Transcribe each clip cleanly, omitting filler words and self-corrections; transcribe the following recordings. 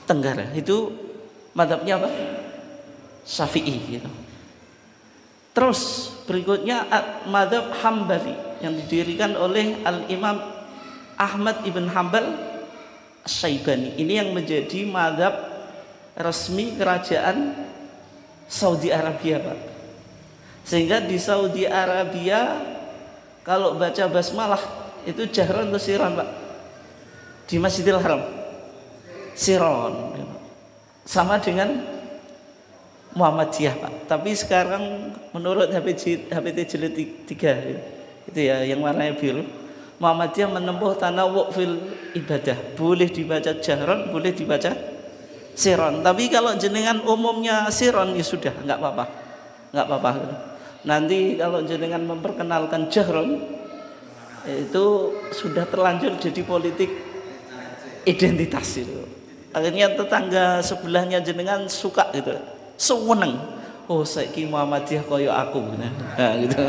Tenggara. Itu mazhabnya apa? Syafi'i gitu. Terus berikutnya mazhab Hambali yang didirikan oleh Al-Imam Ahmad ibn Hanbal Asy-Syaibani. Ini yang menjadi mazhab resmi kerajaan Saudi Arabia, Pak. Sehingga di Saudi Arabia kalau baca basmalah itu jahran atau siron, Pak? Di Masjidil Haram siron. Sama dengan Muhammadiyah, Pak. Tapi sekarang menurut HPT jilid 3 itu ya yang warnanya biru, Muhammadiyah menempuh tanawwu fil ibadah. Boleh dibaca jahran, boleh dibaca siron. Tapi kalau jenengan umumnya siron ya sudah, enggak apa-apa. Enggak apa-apa. Nanti kalau jenengan memperkenalkan jahran itu sudah terlanjur jadi politik identitas itu. Akhirnya tetangga sebelahnya jenengan suka gitu. Seneng, oh saiki Muhammadiyah koyo aku nah, gitu.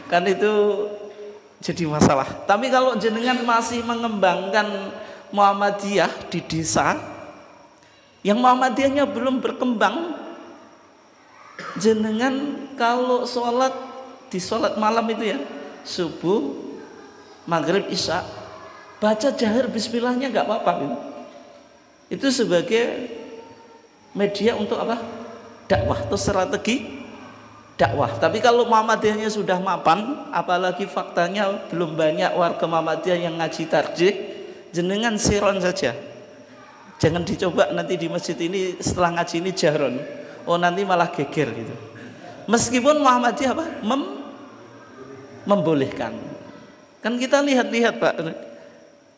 Kan itu jadi masalah. Tapi kalau jenengan masih mengembangkan Muhammadiyah di desa yang Muhammadiyahnya belum berkembang, jenengan kalau sholat di sholat malam itu ya, subuh, maghrib, isya, baca jahar bismillahnya nggak apa-apa gitu. Itu sebagai media untuk apa? Dakwah atau strategi dakwah. Tapi kalau Muhammadiyahnya sudah mapan, apalagi faktanya belum banyak warga Muhammadiyah yang ngaji tarjih, jenengan siron saja. Jangan dicoba nanti di masjid ini setelah ngaji ini jahron. Oh nanti malah geger gitu. Meskipun Muhammadiyah apa? Membolehkan. Kan kita lihat-lihat, Pak.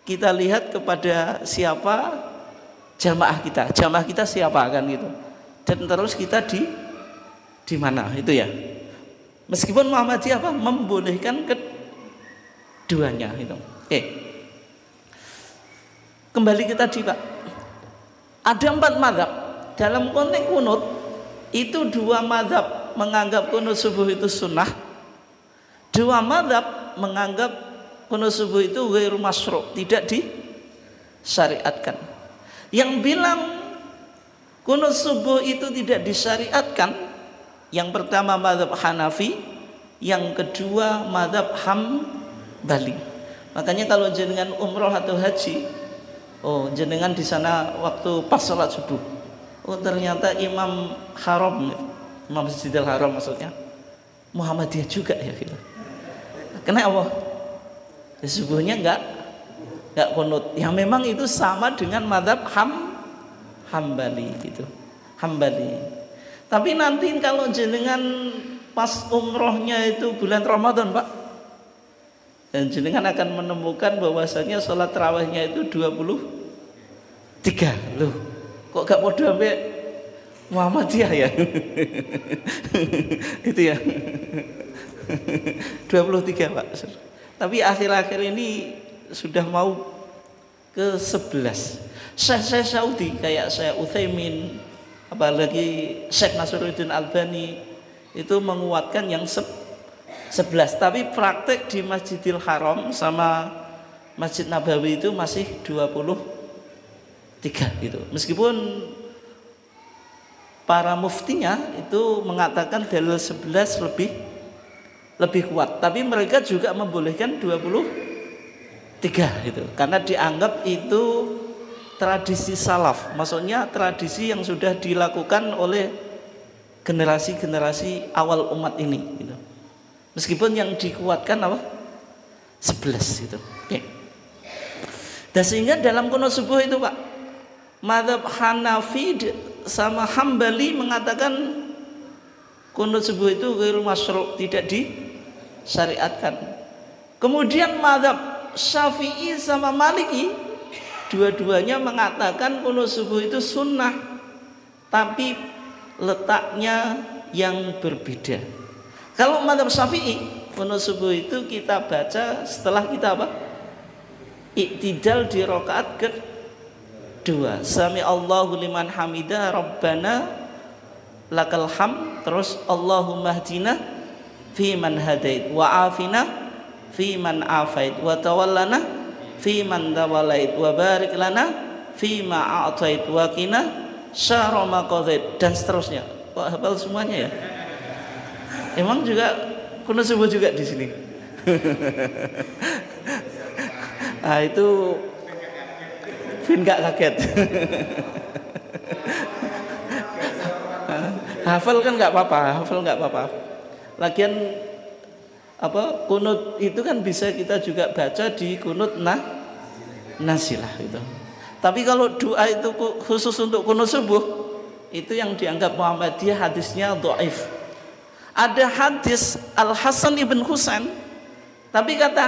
Kita lihat kepada siapa jamaah kita siapa kan gitu, dan terus kita di mana itu ya. Meskipun Muhammadiyah apa membolehkan keduanya itu. Oke. Kembali ke tadi, Pak. Ada 4 mazhab dalam konteks kunut. Itu 2 mazhab menganggap kunut subuh itu sunnah. 2 mazhab menganggap kunut subuh itu ghairu masyru', tidak disyariatkan. Yang bilang kunut subuh itu tidak disyariatkan, yang pertama mazhab Hanafi, yang kedua mazhab Hambali. Makanya kalau jenengan umroh atau haji, oh jenengan di sana waktu pas sholat subuh, oh ternyata Imam Haram, Imam Masjidil Haram maksudnya Muhammadiyah juga ya gitu. Kenapa? Subuhnya enggak kunut, yang memang itu sama dengan mazhab Hambali gitu, Hambali. Tapi nanti kalau jenengan pas umrohnya itu bulan Ramadan, Pak, dan jenengan akan menemukan bahwasanya sholat tarawihnya itu 23. Loh, kok gak podo sampai Muhammadiyah ya? Itu ya. 23, Pak. Tapi akhir-akhir ini sudah mau ke 11. Syekh Saudi kayak Syekh Utsaimin, apalagi Syekh Nasruddin Albani itu menguatkan yang 11. Tapi praktek di Masjidil Haram sama Masjid Nabawi itu masih 23 gitu. Meskipun para muftinya itu mengatakan dalil 11 lebih kuat, tapi mereka juga membolehkan 23 gitu, karena dianggap itu tradisi salaf, maksudnya tradisi yang sudah dilakukan oleh generasi-generasi awal umat ini gitu. Meskipun yang dikuatkan apa? 11 gitu. Oke. Dan sehingga dalam kunut subuh itu, Pak, mazhab Hanafi sama Hambali mengatakan kunut subuh itu ghairu masyru', tidak disyariatkan. Kemudian mazhab Syafi'i sama Maliki dua-duanya mengatakan kunut subuh itu sunnah, tapi letaknya yang berbeda. Kalau mazhab Syafi'i, kunut subuh itu kita baca setelah kita apa? Iktidal di rakaat kedua. Sami Allahu liman hamidah Rabbana lakal ham, terus Allahumma hdina fi man hadait wa afina fi man afait wa tawallana fi man tawallait wa barik lana fima a'tait wa qina syarra ma qadait, dan seterusnya. Kok hafal semuanya ya? Emang juga kunut subuh juga di sini. Nah, itu Vin gak kaget. Hafal kan nggak apa-apa, hafal nggak apa-apa. Lagian kunut itu kan bisa kita juga baca di kunut nazilah itu. Tapi kalau doa itu khusus untuk kunut subuh, itu yang dianggap Muhammadiyah hadisnya dhaif. Ada hadis Al Hasan ibn Husain, tapi kata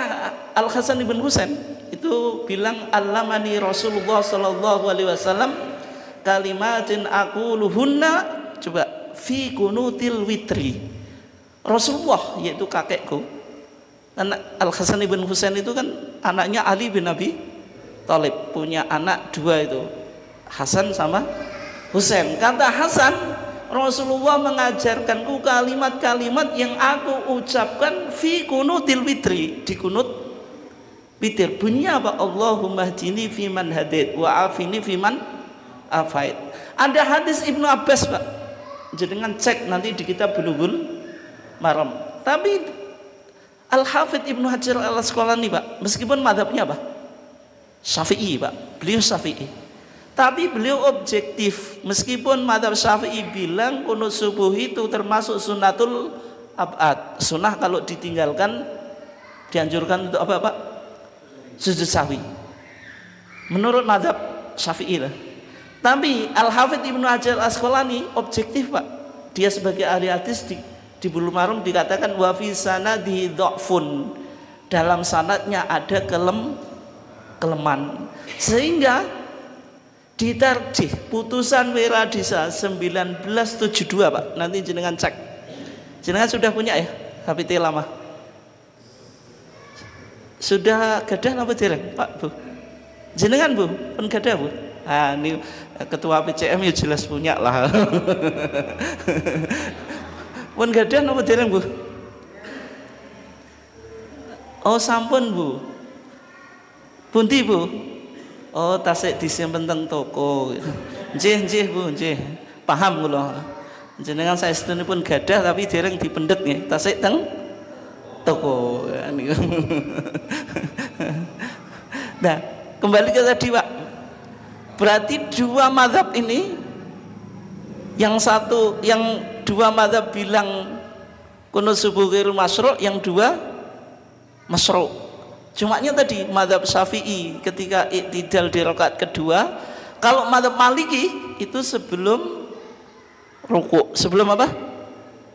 Al Hasan ibn Husain itu bilang allamani Rasulullah sallallahu alaihi wasallam kalimatin aquluhunna, coba, fi kunutil witri. Rasulullah, yaitu kakekku, anak Al Hasan ibn Husain itu kan anaknya Ali bin Abi Thalib, punya anak dua itu, Hasan sama Husain. Kata Hasan, Rasulullah mengajarkanku kalimat-kalimat yang aku ucapkan fi kunutil witri, di kunut witir. Bunyinya apa? Allahumma hdini fiman hadait wa afini fiman afait. Ada hadis Ibnu Abbas, Pak, jenengan cek nanti di kitab Bulughul Maram. Tapi Al-Hafidz Ibnu Hajar Al-Asqalani, Pak, meskipun madhabnya apa? Syafi'i, Pak, beliau Syafi'i, tapi beliau objektif. Meskipun madhab Syafi'i bilang kunut subuh itu termasuk sunnatul ab'ad, sunnah kalau ditinggalkan dianjurkan untuk apa, Pak? Sujud sahwi, menurut madhab Syafi'i lah. Tapi Al-Hafidz Ibnu Hajar Al-Asqalani objektif, Pak. Dia sebagai ahli hadis di Bulughul Maram dikatakan wa fi sanadihi dha'fun, dalam sanadnya ada kelemahan, sehingga ditarjih putusan Wiradisa 1972, Pak. Nanti jenengan cek. Jenengan sudah punya ya HPT lama? Sudah gadah apa dereng, Pak, Bu? Jenengan, Bu, pun gadah, Bu? Ah, ini ketua PCM ya jelas punya lah. Pun gadah apa dereng, Bu? Oh, sampun, Bu. Pundi, Bu? Oh, tasik disimpen teng toko. Nggih, Bu, nggih. Paham kula. Jenengan saestunipun gadah tapi dereng dipendhet nggih. Tasik teng toko. Nah, kembali ke tadi, Pak. Berarti dua mazhab ini, yang dua mazhab bilang kunut subuh ghairul masyru', yang dua masyru'. Cumanya tadi mazhab Syafi'i ketika i'tidal di rakaat kedua, kalau mazhab Maliki itu sebelum rukuk. Sebelum apa?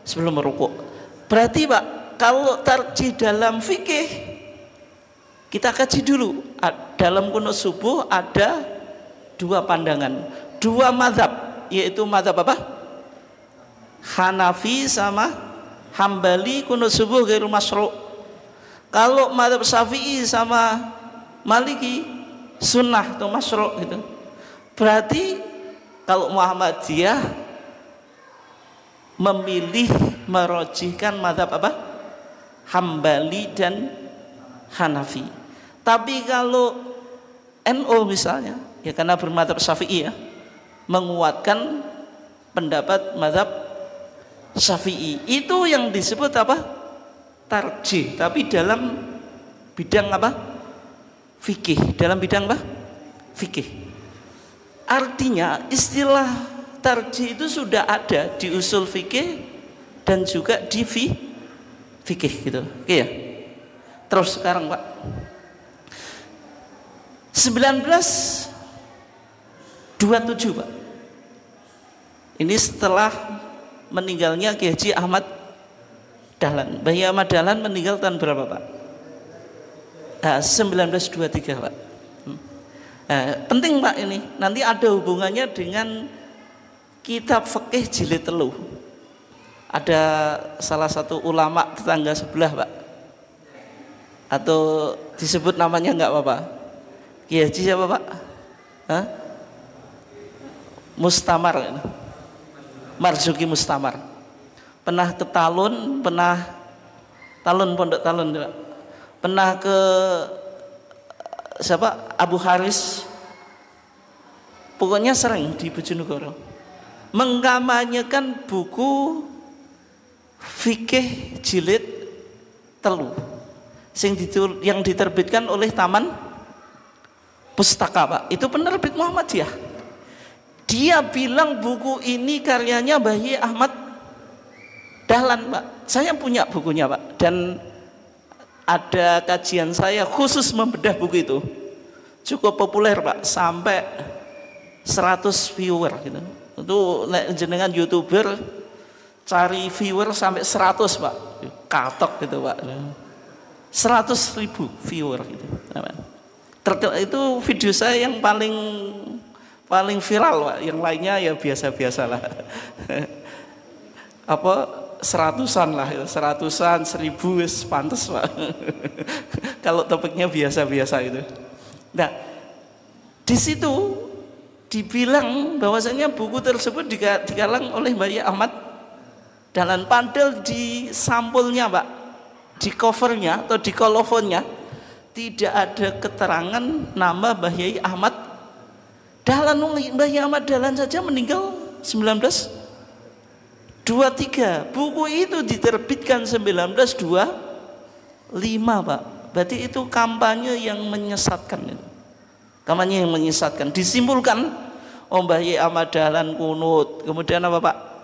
Sebelum rukuk. Berarti, Pak, kalau tarjih dalam fikih kita kaji dulu. Dalam kunut subuh ada dua pandangan, dua mazhab, yaitu mazhab apa? Hanafi sama Hambali, kunut subuh ghairul masyru'. Kalau mazhab Syafi'i sama Maliki sunnah atau masyru' gitu. Berarti kalau Muhammadiyah memilih merojihkan mazhab apa? Hambali dan Hanafi. Tapi kalau NU misalnya, ya karena bermadzhab Syafi'i ya, menguatkan pendapat mazhab Syafi'i. Itu yang disebut apa? Tarjih, tapi dalam bidang apa? Fikih. Dalam bidang apa? Fikih. Artinya istilah tarjih itu sudah ada di usul fikih dan juga di fikih gitu. Oke ya. Terus sekarang, Pak, 1927, Pak. Ini setelah meninggalnya Kiai Haji Ahmad Dahlan. Bayi Ahmad Dahlan meninggal tahun berapa, Pak? 1923, Pak. Penting, Pak, ini nanti ada hubungannya dengan kitab fikih jilid 3. Ada salah satu ulama tetangga sebelah, Pak, atau disebut namanya enggak apa-apa. Kiai Haji siapa, Pak? Mustamar, Marzuki Mustamar. Pernah ke Talun, Pondok Talun, Pak. Pernah ke siapa? Abu Haris pokoknya sering di Bojonegoro mengkampanyekan buku fikih jilid telu yang diterbitkan oleh Taman Pustaka, Pak. Itu penerbit Muhammadiyah. Dia bilang buku ini karyanya Mbah Yai Ahmad Dahlan, Pak. Saya punya bukunya, Pak. Dan ada kajian saya khusus membedah buku itu. Cukup populer, Pak. Sampai 100 viewer gitu. Itu jenengan YouTuber cari viewer sampai 100, Pak. Katok gitu, Pak. 100.000 viewer gitu. Itu video saya yang paling viral, Pak. Yang lainnya ya biasa-biasalah. Apa 100-an lah, 100-an, 1000 wis pantes, Pak. Kalau topiknya biasa-biasa itu. Nah, di situ dibilang bahwasanya buku tersebut digalang oleh Mbah Yai Ahmad Dahlan, padahal di sampulnya, Pak, di covernya atau di kolofonnya tidak ada keterangan nama Mbah Yai Ahmad Dahlan. Mbah Yai Ahmad Dahlan saja meninggal 1923. Buku itu diterbitkan 1925, Pak. Berarti itu kampanye yang menyesatkan. Kampanye yang menyesatkan. Disimpulkan, Mbah Yai Ahmad Dahlan kunut. Kemudian apa, Pak?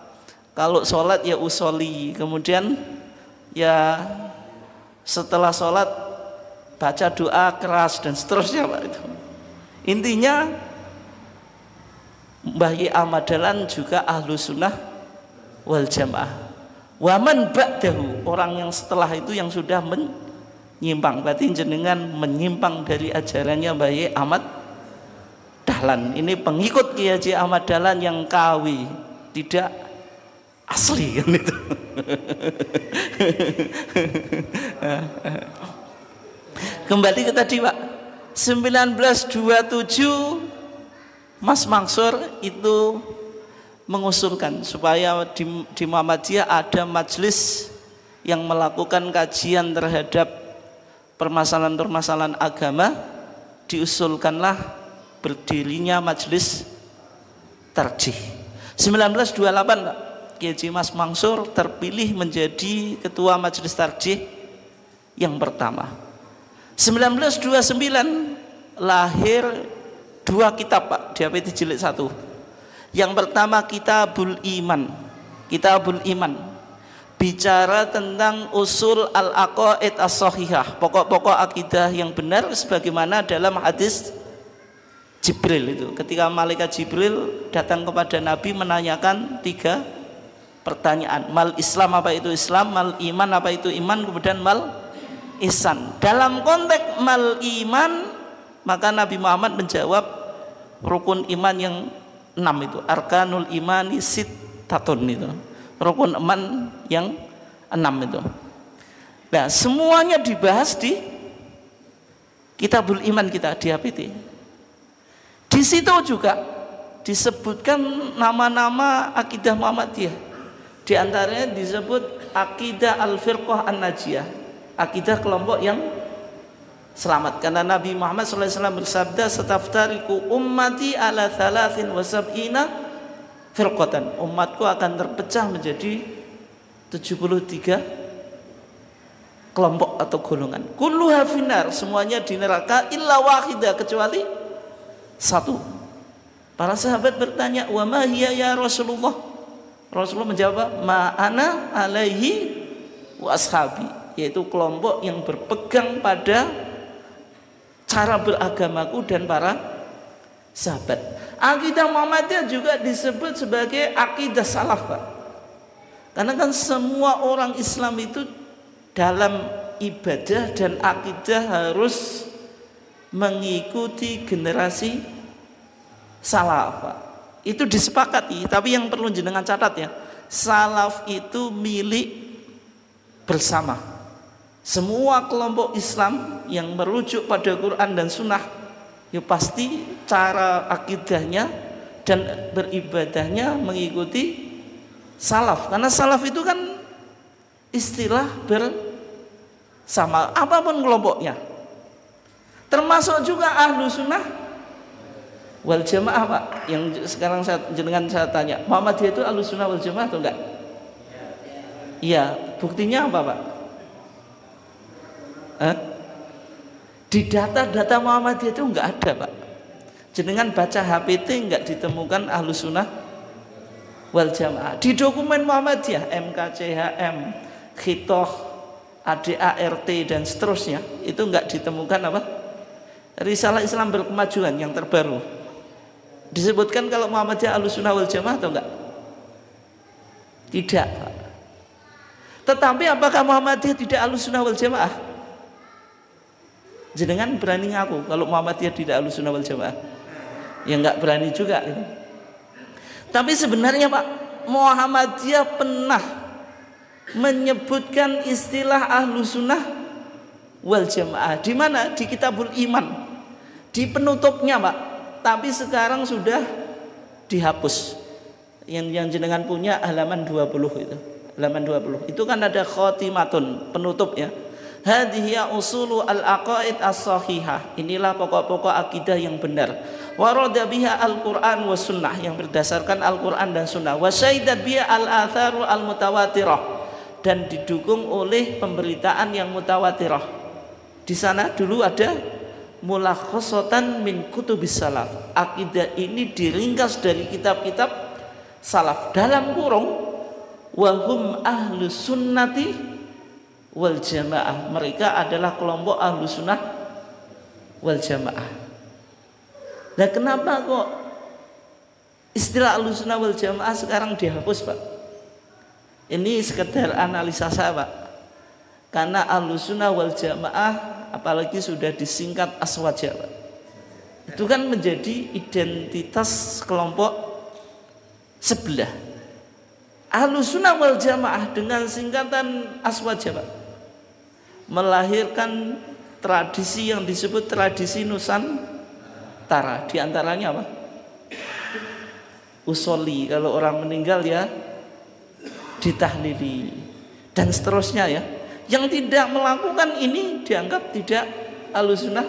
Kalau sholat ya usoli. Kemudian ya setelah sholat baca doa keras dan seterusnya, Pak. Itu intinya Mbah Yai Ahmad Dahlan juga ahlu sunnah wal jamaah. Waman ba'dahu, orang yang setelah itu yang sudah menyimpang. Berarti jenengan menyimpang dari ajarannya Mbah Yai Ahmad Dahlan. Ini pengikut Kiai Haji Ahmad Dahlan yang kawi, tidak asli kan itu. Kembali ke tadi, Pak. 1927 Mas Mansur itu mengusulkan supaya di Muhammadiyah ada majelis yang melakukan kajian terhadap permasalahan-permasalahan agama. Diusulkanlah berdirinya majelis tarjih. 1928, Pak, Kiai Haji Mas Mansur terpilih menjadi ketua majelis tarjih yang pertama. 1929 lahir 2 kitab, Pak, di HPT jilid 1. Yang pertama Kitabul Iman. Kitabul Iman bicara tentang usul al-aqaid as-shahihah, pokok-pokok akidah yang benar sebagaimana dalam hadis Jibril itu. Ketika malaikat Jibril datang kepada Nabi menanyakan 3 pertanyaan. Mal Islam, apa itu Islam? Mal iman, apa itu iman? Kemudian mal ihsan. Dalam konteks mal iman, maka Nabi Muhammad menjawab rukun iman yang 6 itu. Arkanul imani sittatun itu. Rukun iman yang 6 itu. Nah, semuanya dibahas di Kitabul Iman kita di HPT. Di situ juga disebutkan nama-nama akidah Muhammadiyah. Di antaranya disebut akidah al-firqah an-najiyah, akidah kelompok yang selamat. Karena Nabi Muhammad SAW bersabda, "Sataftariku ummati ala 73 firqatan." Umatku akan terpecah menjadi 73 kelompok atau golongan. Kulluha finnar, semuanya di neraka, illa wahidah, kecuali satu. Para sahabat bertanya, "Wa ma hiya ya Rasulullah?" Rasulullah menjawab, "Ma ana alaihi wa ashabi," yaitu kelompok yang berpegang pada cara beragamaku dan para sahabat. Akidah Muhammadiyah juga disebut sebagai akidah salaf, Pak. Karena kan semua orang Islam itu dalam ibadah dan akidah harus mengikuti generasi salaf, Pak. Itu disepakati, tapi yang perlu jenengan catat ya, salaf itu milik bersama. Semua kelompok Islam yang merujuk pada Quran dan Sunnah, ya pasti cara akidahnya dan beribadahnya mengikuti salaf. Karena salaf itu kan istilah bersama, apapun kelompoknya. Termasuk juga ahlu sunnah wal Jamaah Pak, yang sekarang saya tanya, Muhammadiyah itu Ahlussunnah wal Jamaah atau enggak? Iya, buktinya apa Pak? Hah? Di data-data Muhammadiyah itu enggak ada Pak. Jenengan baca HPT enggak ditemukan Ahlussunnah wal Jamaah. Di dokumen Muhammadiyah, MKCHM, Khitoh, ADART dan seterusnya, itu enggak ditemukan apa? Risalah Islam Berkemajuan yang terbaru. Disebutkan kalau Muhammadiyah Ahlussunnah wal Jamaah atau enggak? Tidak Pak. Tetapi apakah Muhammadiyah tidak Ahlussunnah wal Jamaah? Jenengan berani ngaku kalau Muhammadiyah tidak Ahlussunnah wal Jamaah? Ya enggak berani juga gitu. Tapi sebenarnya Pak, Muhammadiyah pernah menyebutkan istilah Ahlussunnah wal Jamaah. Di mana? Di Kitabul Iman, di penutupnya Pak. Tapi sekarang sudah dihapus. Yang jenengan punya halaman 20 itu. Halaman 20. Itu kan ada khotimatun, penutupnya. Hadhihi usulu al-aqaid as-sahihah. Inilah pokok-pokok akidah yang benar. Warada biha al-Qur'an was sunnah, yang berdasarkan Al-Qur'an dan sunnah. Wa syaidat biha al-atharu al-mutawatirah, dan didukung oleh pemberitaan yang mutawatirah. Di sana dulu ada mulakhasatan min kutubis salaf. Akidah ini diringkas dari kitab-kitab salaf dalam kurung wahum ahlus sunnati wal jamaah. Mereka adalah kelompok ahlus sunnah wal jamaah. Nah, kenapa kok istilah ahlus sunnah wal jamaah sekarang dihapus Pak? Ini sekedar analisa saya Pak. Karena ahlus sunnah wal jamaah apalagi sudah disingkat aswaja Pak, itu kan menjadi identitas kelompok sebelah. Ahlussunnah wal Jamaah dengan singkatan aswaja Pak, melahirkan tradisi yang disebut tradisi Nusantara. Di antaranya apa? Usoli, kalau orang meninggal ya ditahlili dan seterusnya ya. Yang tidak melakukan ini dianggap tidak Ahlussunnah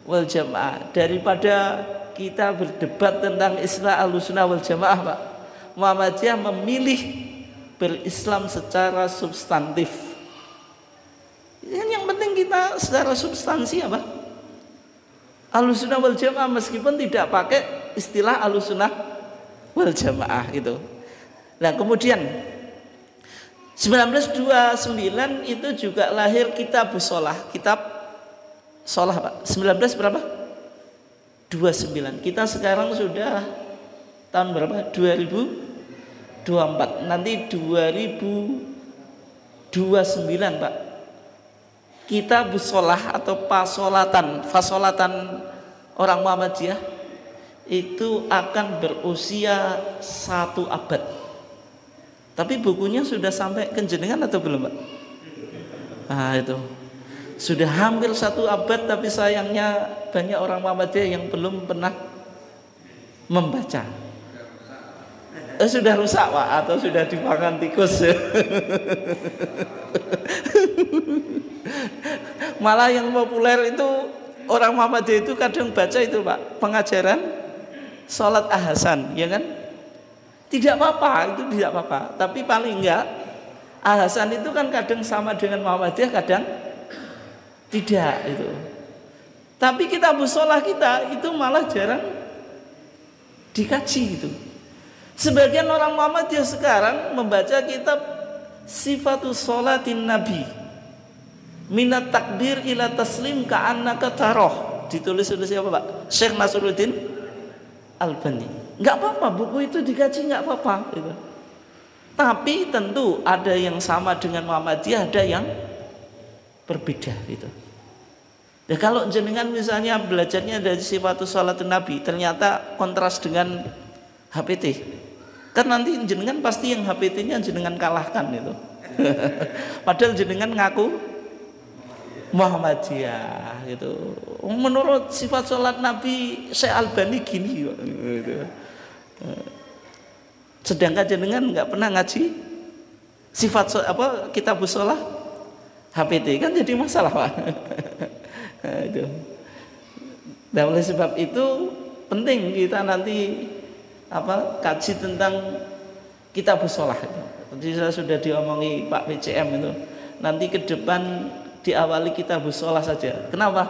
wal Jamaah. Daripada kita berdebat tentang istilah Ahlussunnah wal Jamaah Pak, Muhammadiyah memilih berislam secara substantif. Yang penting kita secara substansi apa? Ahlussunnah wal Jamaah, meskipun tidak pakai istilah Ahlussunnah wal Jamaah itu. Nah, kemudian 1929 itu juga lahir kitab Shalah, kitab Shalah Pak. 19 berapa? 29. Kita sekarang sudah tahun berapa? 2024. Nanti 2029 Pak. Kitab Shalah atau fasolatan orang Muhammadiyah itu akan berusia 1 abad. Tapi bukunya sudah sampai ke jenengan atau belum Pak? Nah itu sudah hampir 1 abad, tapi sayangnya banyak orang Muhammadiyah yang belum pernah membaca. Sudah rusak Pak, atau sudah dimakan tikus. Malah yang populer itu orang Muhammadiyah itu kadang baca itu Pak, pengajaran sholat Ahsan, ya kan? Tidak apa-apa, itu tidak apa-apa. Tapi paling enggak Ahsan itu kan kadang sama dengan Muhammadiyah, kadang tidak itu. Tapi kitab shalah kita itu malah jarang dikaji gitu. Sebagian orang Muhammadiyah sekarang membaca kitab Sifatus Sholatin Nabi, minat takbir ila taslim ka'annaka taroh, ditulis oleh siapa Pak? Syekh Nasruddin Albani. Enggak apa-apa, buku itu dikaji enggak apa-apa gitu. Tapi tentu ada yang sama dengan Muhammadiyah, ada yang berbeda gitu. Ya, kalau jenengan misalnya belajarnya dari Sifatus Sholatin Nabi, ternyata kontras dengan HPT, kan nanti jenengan pasti yang HPT-nya jenengan kalahkan itu. Padahal jenengan ngaku Muhammadiyah gitu. Menurut sifat sholat Nabi Syekh Albani gini gitu. Sedangkan jenengan nggak pernah ngaji sifat kitab shalah HPT, kan jadi masalah Pak. Nah, itu. Nah, oleh sebab itu penting kita nanti kaji tentang kitabus shalah itu. Tadi saya sudah diomongi Pak PCM itu. Nanti ke depan diawali kitabus shalah saja. Kenapa?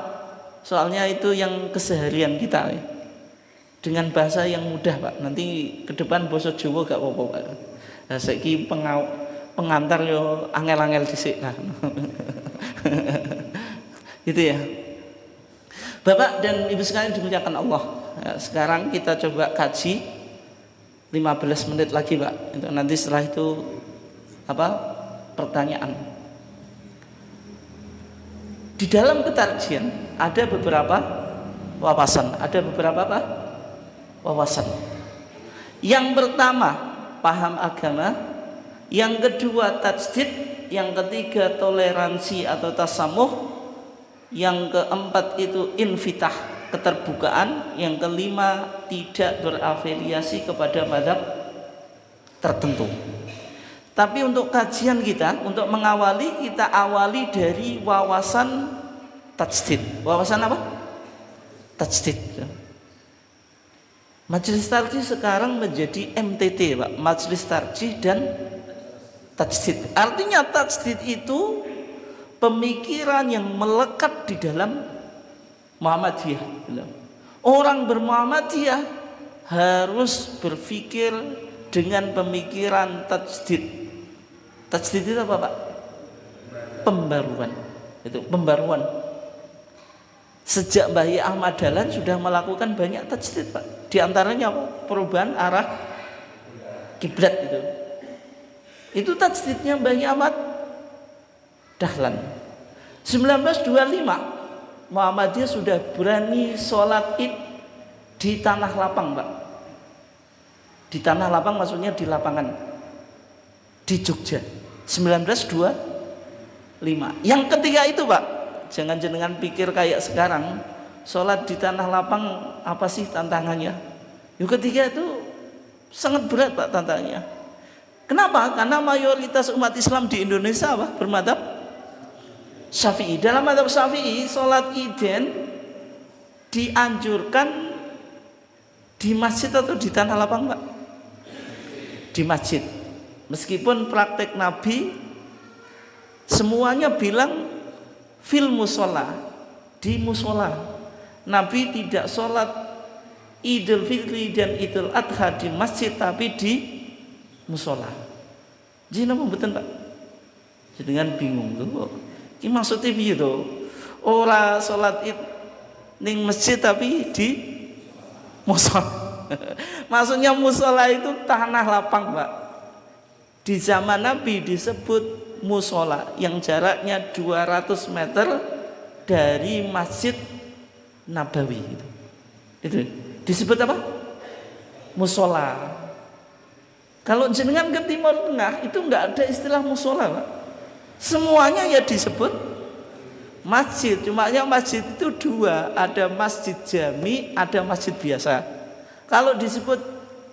Soalnya itu yang keseharian kita ya. Dengan bahasa yang mudah Pak. Nanti ke depan basa Jawa gak apa-apa Pak. Nah, saiki pengantar yo angel-angel dhisik lah. Gitu ya. Bapak dan Ibu sekalian dimuliakan Allah. Ya, sekarang kita coba kaji 15 menit lagi Pak. Nanti setelah itu pertanyaan. Di dalam ketarjian ada beberapa wawasan. Ada beberapa wawasan. Yang pertama paham agama, yang kedua tajdid, yang ketiga toleransi atau tasamuh, yang keempat itu infitah, keterbukaan, yang kelima tidak berafiliasi kepada mazhab tertentu. Tapi untuk kajian kita, untuk mengawali, kita awali dari wawasan tajdid. Wawasan apa? Tajdid. Majelis Tarjih sekarang menjadi MTT Pak, Majelis Tarjih dan Tajdid. Artinya tajdid itu pemikiran yang melekat di dalam Muhammadiyah. Orang bermuhammadiyah harus berpikir dengan pemikiran tajdid. Tajdid itu apa Pak? Pembaruan. Itu pembaruan. Sejak Mbah Ahmad Dahlan sudah melakukan banyak tajdid Pak. Di antaranya apa? Perubahan arah kiblat itu. Itu tajdidnya Mbah Ahmad Dahlan. 1925 Muhammadiyah sudah berani sholat Id di tanah lapang Pak. Di tanah lapang maksudnya di lapangan di Jogja. 1925. Yang ketiga itu Pak, jangan jenengan pikir kayak sekarang sholat di tanah lapang apa sih tantangannya? Yang ketiga itu sangat berat Pak tantangannya. Kenapa? Karena mayoritas umat Islam di Indonesia bermadzhab Syafi'i. Dalam madzhab Syafi'i sholat Iden dianjurkan di masjid atau di tanah lapang Pak? Di masjid. Meskipun praktek Nabi semuanya bilang fil musola, di musola. Nabi tidak sholat Idul Fitri dan Idul Adha di masjid, tapi di musola. Jadi apa betul Pak? Jadi dengan bingung tuh. Ini maksudnya gitu. Orang sholat Id ning masjid tapi di musola. Maksudnya musola itu tanah lapang Pak. Di zaman Nabi disebut musola yang jaraknya 200 meter dari Masjid Nabawi itu disebut apa? Musola. Kalau jenengan ke Timur Tengah itu enggak ada istilah musola Pak. Semuanya ya disebut masjid. Cuma yang masjid itu dua, ada masjid jami, ada masjid biasa. Kalau disebut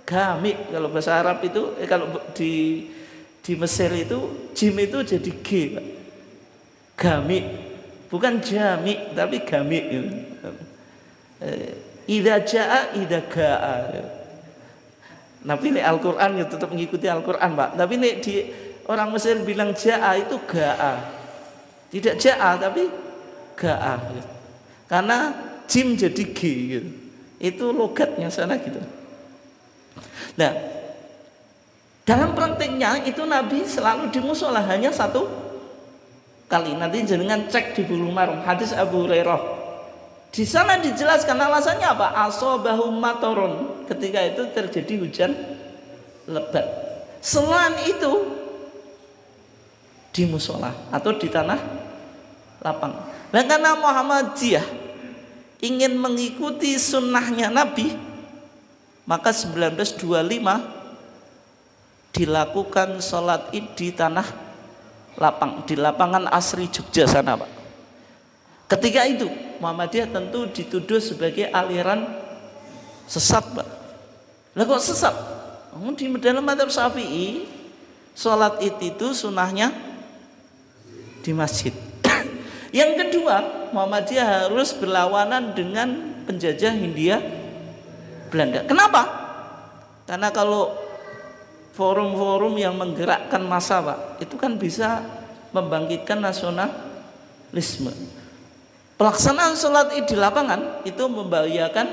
gami, kalau bahasa Arab itu kalau di Mesir itu jim itu jadi G Pak. Gami, bukan jami tapi gami. Idza jaa idza gaa. Tapi nek Al-Qur'an ya tetap mengikuti Al-Qur'an Pak. Tapi nek di orang Mesir bilang jaa itu gaa. Tidak jaa tapi gaa. Karena jim jadi G gitu. Itu logatnya sana gitu. Nah, dalam praktiknya itu Nabi selalu di musola hanya satu kali. Nanti jenengan cek di Bulughul Maram hadis Abu Hurairah. Di sana dijelaskan alasannya apa? Asobahum matorun. Ketika itu terjadi hujan lebat. Selain itu di musola atau di tanah lapang. Dan karena Muhammadiyah ingin mengikuti sunnahnya Nabi, maka 1925 dilakukan sholat Id di tanah lapang, di lapangan Asri Jogja sana Pak. Ketika itu Muhammadiyah tentu dituduh sebagai aliran sesat Pak. Lah kok sesat? Di dalam madzhab Syafi'i sholat Id itu sunnahnya di masjid. Yang kedua, Muhammadiyah harus berlawanan dengan penjajah Hindia Belanda. Kenapa? Karena kalau forum-forum yang menggerakkan massa, Pak, itu kan bisa membangkitkan nasionalisme. Pelaksanaan sholat Id di lapangan itu membahayakan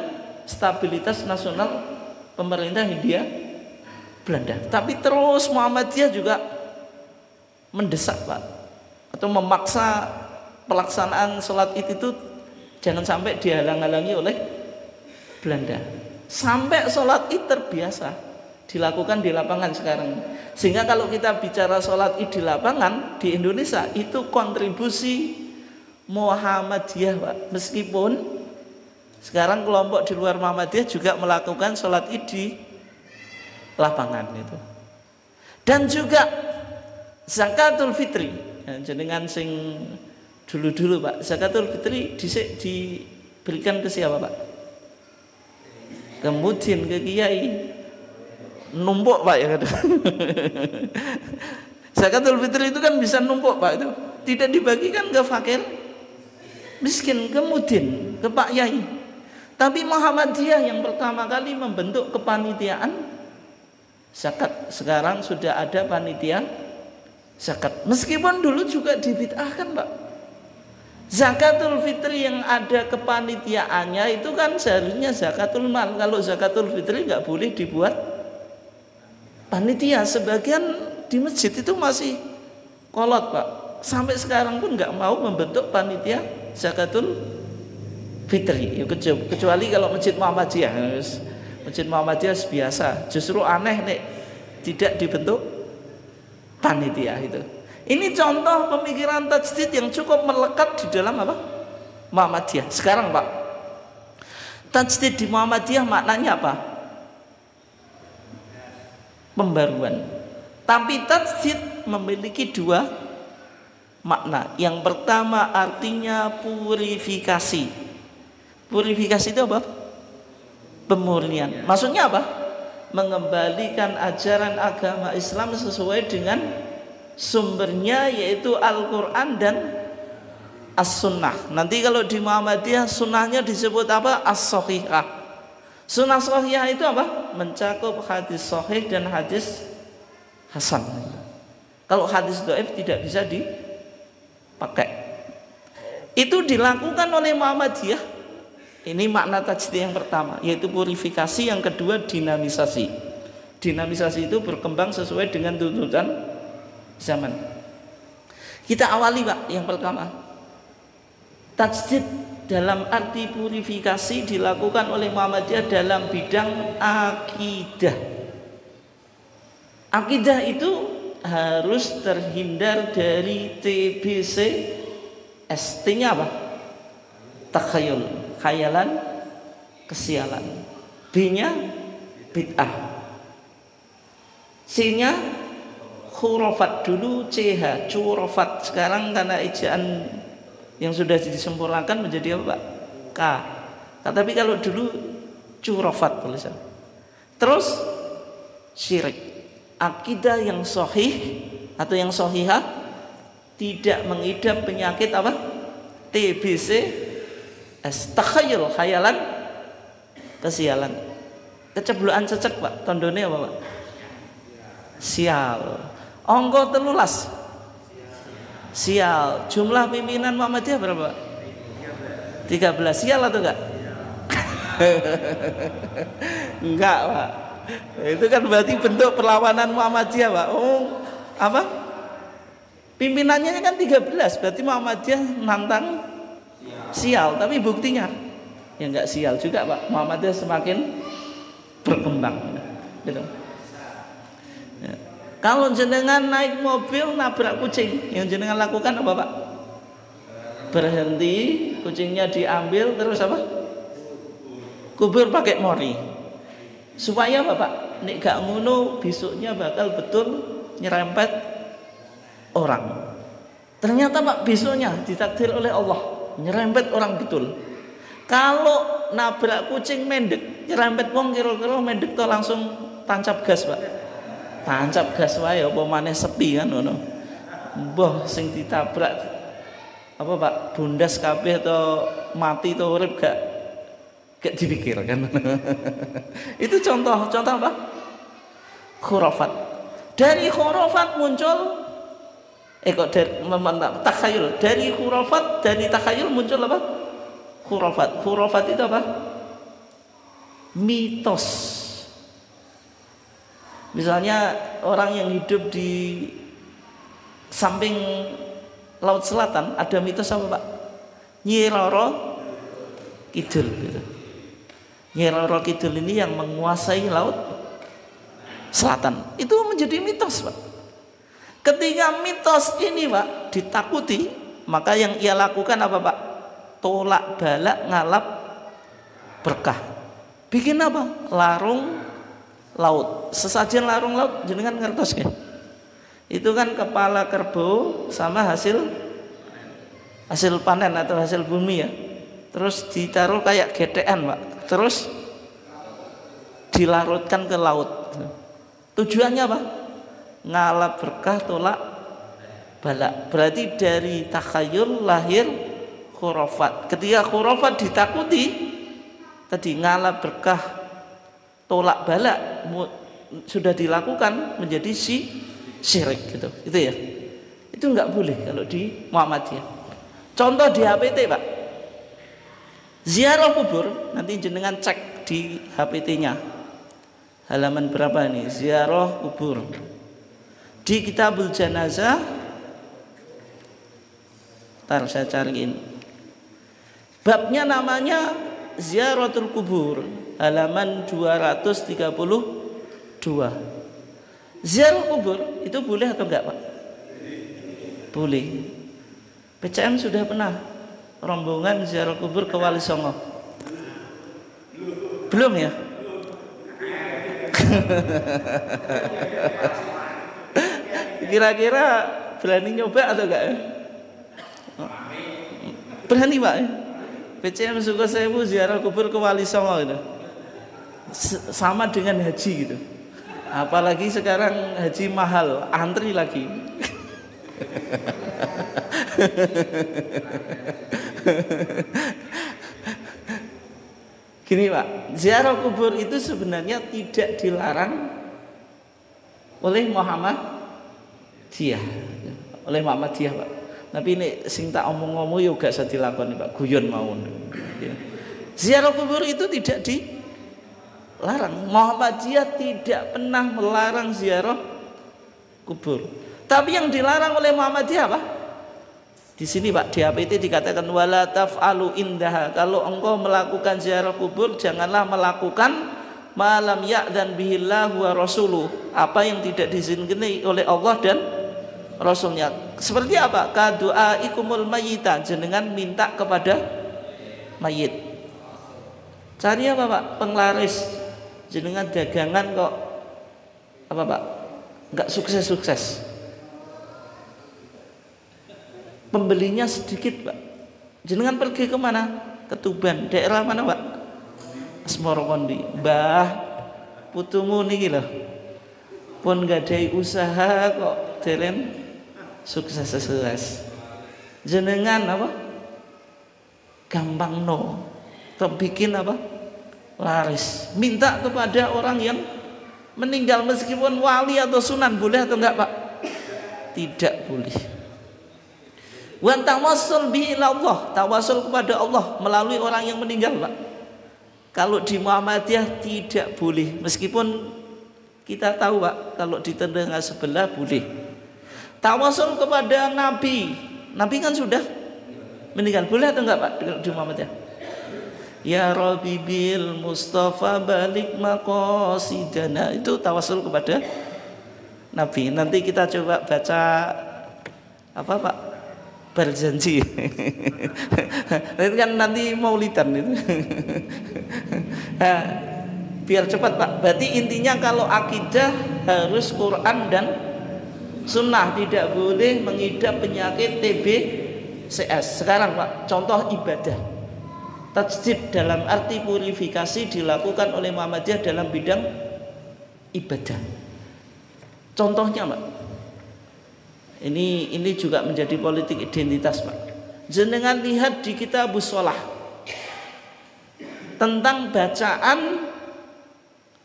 stabilitas nasional pemerintah Hindia Belanda. Tapi terus Muhammadiyah juga mendesak, Pak, atau memaksa pelaksanaan sholat Id itu jangan sampai dihalang-halangi oleh Belanda. Sampai sholat Id terbiasa dilakukan di lapangan sekarang. Sehingga kalau kita bicara sholat Id di lapangan di Indonesia itu kontribusi Muhammadiyah, Pak. Meskipun sekarang kelompok di luar Muhammadiyah juga melakukan sholat Id di lapangan itu. Dan juga zakatul fitri. Jenengan sing dulu-dulu, Pak, zakatul fitri diberikan ke siapa, Pak? Kemudian ke kiai, numpuk, Pak, ya. Zakatul fitri itu kan bisa numpuk, Pak, itu tidak dibagikan ke fakir miskin, kemudian ke Pak Yai. Tapi Muhammadiyah yang pertama kali membentuk kepanitiaan zakat. Sekarang sudah ada panitia zakat. Meskipun dulu juga dibid'ahkan, Pak. Zakatul fitri yang ada kepanitiaannya itu kan seharusnya zakatul mal. Kalau zakatul fitri nggak boleh dibuat panitia. Sebagian di masjid itu masih kolot, Pak. Sampai sekarang pun nggak mau membentuk panitia zakatul fitri. Kecuali kalau masjid Muhammadiyah. Masjid Muhammadiyah biasa. Justru aneh nih tidak dibentuk panitia itu. Ini contoh pemikiran tajdid yang cukup melekat di dalam apa? Muhammadiyah. Sekarang, Pak, tajdid di Muhammadiyah maknanya apa? Pembaruan. Tapi tajdid memiliki dua makna. Yang pertama artinya purifikasi. Purifikasi itu apa? Pemurnian. Maksudnya apa? Mengembalikan ajaran agama Islam sesuai dengan sumbernya, yaitu Al-Quran dan As-Sunnah. Nanti kalau di Muhammadiyah sunnahnya disebut apa? As-Sohihah. Sunnah Sohihah itu apa? Mencakup hadis Sohih dan hadis Hasan. Kalau hadis Dhaif tidak bisa dipakai. Itu dilakukan oleh Muhammadiyah. Ini makna tajdid yang pertama, yaitu purifikasi. Yang kedua dinamisasi. Dinamisasi itu berkembang sesuai dengan tuntutan zaman. Kita awali, Pak, yang pertama. Tajdid dalam arti purifikasi dilakukan oleh Muhammadiyah dalam bidang akidah. Akidah itu harus terhindar dari TBC. ST-nya apa? Takhayul, khayalan, kesialan. B-nya bid'ah. C-nya khurafat. Dulu CH, curafat. Sekarang karena ejaan yang sudah disempurnakan menjadi apa, Pak? K. Tapi kalau dulu curafat tulisan. Terus syirik. Akidah yang sahih atau yang sahihah tidak mengidap penyakit apa? TBC, takhayul, khayalan, kesialan. Keceblokan cecek, Pak. Tondone apa, Pak? Sial. Angka 13 sial. Jumlah pimpinan Muhammadiyah berapa? 13. Sial atau enggak? Enggak, Pak. Itu kan berarti bentuk perlawanan Muhammadiyah, Pak. Oh, apa? Pimpinannya kan 13. Berarti Muhammadiyah nantang sial. Tapi buktinya ya enggak sial juga, Pak. Muhammadiyah semakin berkembang. Gitu. Ya. Kalau jenengan naik mobil nabrak kucing, yang jenengan lakukan apa, Pak? Berhenti, kucingnya diambil, terus apa? Kubur pakai mori. Supaya apa, Pak? Nek gak ngono besoknya bakal betul nyerempet orang. Ternyata, Pak, besoknya ditakdir oleh Allah nyerempet orang betul. Kalau nabrak kucing mendek, nyerempet wong kira-kira mendek to langsung tancap gas, Pak. Tancap gas wae apa maneh sepi kan ngono. Mbah sing ditabrak apa, Pak? Bundas kabeh atau mati atau urip gak gak dipikirkan. Itu contoh apa? Khurafat. Dari khurafat muncul takhayul. Dari khurafat, dari takhayul muncul apa? Khurafat. Khurafat itu apa? Mitos. Misalnya orang yang hidup di samping Laut Selatan, ada mitos apa Pak? Nyi Roro Kidul gitu. Nyi Roro Kidul ini yang menguasai Laut Selatan. Itu menjadi mitos Pak. Ketika mitos ini Pak ditakuti, maka yang ia lakukan apa Pak? Tolak balak ngalap berkah. Bikin apa? Larung laut. Sesajen larung laut jenengan ngertos ya? Itu kan kepala kerbau sama hasil panen atau hasil bumi ya. Terus ditaruh kayak gedekan Pak. Terus dilarutkan ke laut. Tujuannya apa? Ngalap berkah tolak balak. Berarti dari takhayul lahir khurafat. Ketika khurafat ditakuti, tadi ngalap berkah tolak balak sudah dilakukan, menjadi syirik gitu. Itu ya. Itu nggak boleh kalau di Muhammadiyah. Contoh di HPT Pak. Ziarah kubur, nanti jenengan cek di HPT-nya. Halaman berapa nih? Ziarah kubur. Di Kitabul Janazah. Ntar saya cariin. Babnya namanya Ziaratul Kubur, halaman 232. Ziarah kubur itu boleh atau enggak Pak? Boleh. PCM sudah pernah rombongan ziarah kubur ke Wali Songo? Belum ya? Kira-kira berani nyoba atau enggak? Berani Pak? PCM Sukosewu ziarah kubur ke Wali Songo gitu. Sama dengan haji gitu. Apalagi sekarang haji mahal, antri lagi. Gini Pak, ziarah kubur itu sebenarnya tidak dilarang oleh Muhammadiyah. Oleh Muhammadiyah Pak. Tapi ini sing tak omong-omong yo gak usah dilakoni Pak, guyon mawon. Ziarah kubur itu tidak dilarang. Muhammadiyah tidak pernah melarang ziarah kubur. Tapi yang dilarang oleh Muhammadiyah apa? Di sini Pak, di HPT dikatakan wala taf'alu indaha. Kalau engkau melakukan ziarah kubur, janganlah melakukan malam ya'dzan bihillahu wa rasuluh. Apa yang tidak diizinkan oleh Allah dan Rasulnya. Seperti apa? Kadu'a ikumul mayyita, jenengan minta kepada mayit. Cari apa Pak? Penglaris. Jenengan dagangan kok apa Pak? Enggak sukses-sukses. Pembelinya sedikit Pak. Jenengan pergi ke mana? Ke Tuban. Daerah mana Pak? Asmorokondi. Mbah putumu niki lho. Pun gadai usaha kok delen sukses. Jenengan apa? Gampang no. Tetap bikin apa? Laris. Minta kepada orang yang meninggal meskipun wali atau sunan, boleh atau enggak Pak? Tidak boleh. Wa tawassul bi Allah, tawasul kepada Allah melalui orang yang meninggal Pak. Kalau di Muhammadiyah tidak boleh, meskipun kita tahu Pak, kalau di tetangga sebelah boleh. Tawasul kepada Nabi kan sudah meninggal, boleh atau enggak Pak di Muhammadiyah? Ya Rabbi bil Mustafa balik maqasidana, itu tawasul kepada Nabi. Nanti kita coba baca apa Pak? Berjanji. Itu kan nanti maulidan itu. Nah, biar cepat Pak. Berarti intinya kalau akidah harus Quran dan Sunnah, tidak boleh mengidap penyakit TBCS. Sekarang Pak, contoh ibadah. Tajdid dalam arti purifikasi dilakukan oleh Muhammadiyah dalam bidang ibadah. Contohnya Pak, ini juga menjadi politik identitas Pak. Jenengan lihat di Kitabus Shalah. tentang bacaan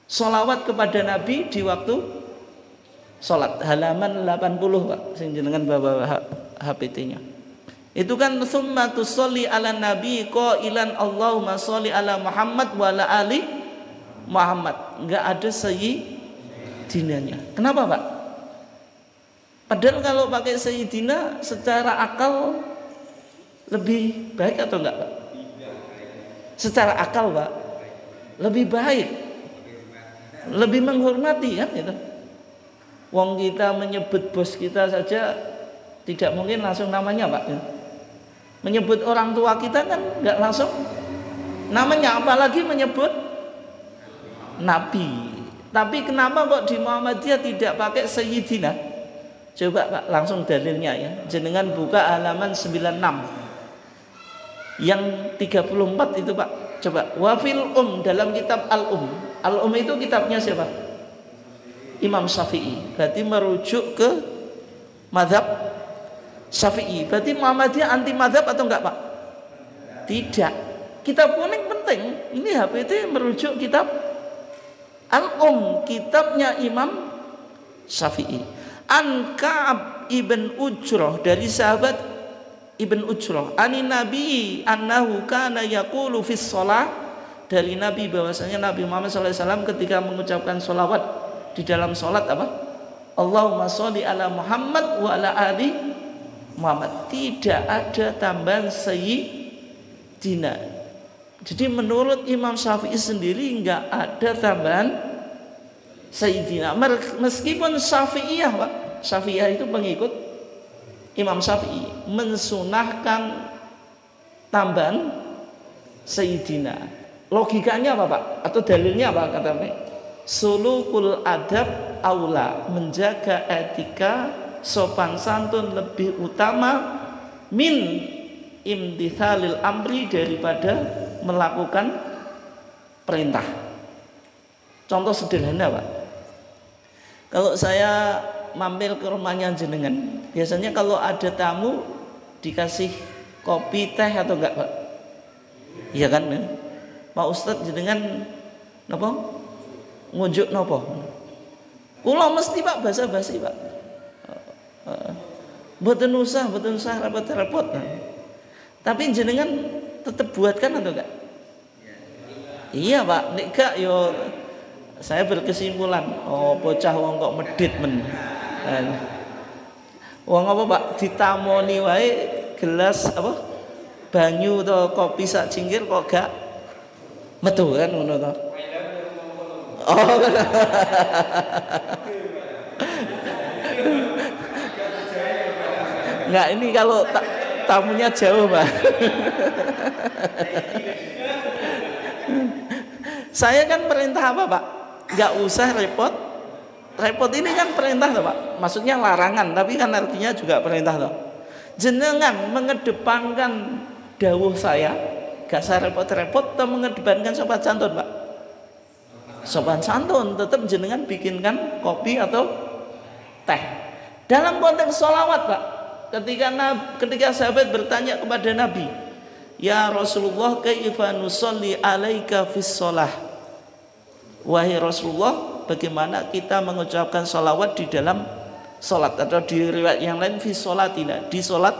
sholawat kepada Nabi di waktu sholat, halaman 80 Pak, sing jenengan bawa HPT-nya. Itu kan summa tusolli ala nabi qailan Allahumma sholli ala Muhammad wa ala ali Muhammad. Enggak ada sayyidinanya. Kenapa Pak? Padahal kalau pakai sayyidina secara akal lebih baik atau enggak Pak? Secara akal Pak lebih baik, lebih menghormati kan gitu. Wong kita menyebut bos kita saja tidak mungkin langsung namanya Pak. Menyebut orang tua kita kan enggak langsung namanya, apalagi menyebut Nabi. Tapi kenapa kok di Muhammadiyah tidak pakai sayyidina? Coba Pak langsung dalilnya ya. Jenengan buka halaman 96. Yang 34 itu Pak. Coba wafil dalam kitab Al-Um. Al-Um itu kitabnya siapa? Imam Syafi'i. Berarti merujuk ke mazhab Syafi'i. Berarti Muhammadiyah anti mazhab atau enggak Pak? Tidak. Kitab kuning penting. Ini HPT merujuk kitab Al-Um, kitabnya Imam Syafi'i. An Ka'ab ibn Ujrah, dari sahabat Ibn Ujrah, ani Nabi annahu kana yaqulu fis shalah, dari Nabi bahwasanya Nabi Muhammad SAW ketika mengucapkan sholawat di dalam sholat apa? Allahumma sholli ala Muhammad wa ala ali Muhammad. Tidak ada tambahan sayyidina. Jadi menurut Imam Syafi'i sendiri enggak ada tambahan sayyidina. Meskipun Syafi'iyah Pak, Syafi'iyah itu pengikut Imam Syafi'i, mensunahkan tambahan sayyidina. Logikanya apa Pak? Atau dalilnya apa kata Pak? Sulukul adab aula, menjaga etika sopan santun lebih utama min imtithalil amri, daripada melakukan perintah. Contoh sederhana Pak, kalau saya mampir ke rumahnya jenengan, biasanya kalau ada tamu dikasih kopi, teh atau enggak Pak? Iya kan? Pak Ustadz jenengan napa? Ngunjuk napa? Kula mesti Pak basa-basi Pak. Mboten usah repot-repot. Tapi jenengan tetap buatkan atau enggak? Iya Pak, nek gak yo saya berkesimpulan, oh bocah wong kok medit men. Wong apa Pak, ditamoni wae gelas apa banyu atau kopi sak cingkir kok gak metu kan ngono to. Oh. Enggak, ini kalau tamunya jauh Pak. Saya kan perintah apa Pak? Enggak usah repot. Repot ini kan perintah toh Pak. Maksudnya larangan, tapi kan artinya juga perintah toh. Jenengan mengedepankan dawuh saya, gak usah repot-repot, atau mengedepankan sopan santun Pak? Sopan santun, tetap jenengan bikinkan kopi atau teh. Dalam konteks sholawat Pak, ketika sahabat bertanya kepada Nabi, ya Rasulullah, kaifa nusolli alaika fis sholah? Wahai Rasulullah, bagaimana kita mengucapkan sholawat di dalam sholat, atau di riwayat yang lain fi sholatina, di sholat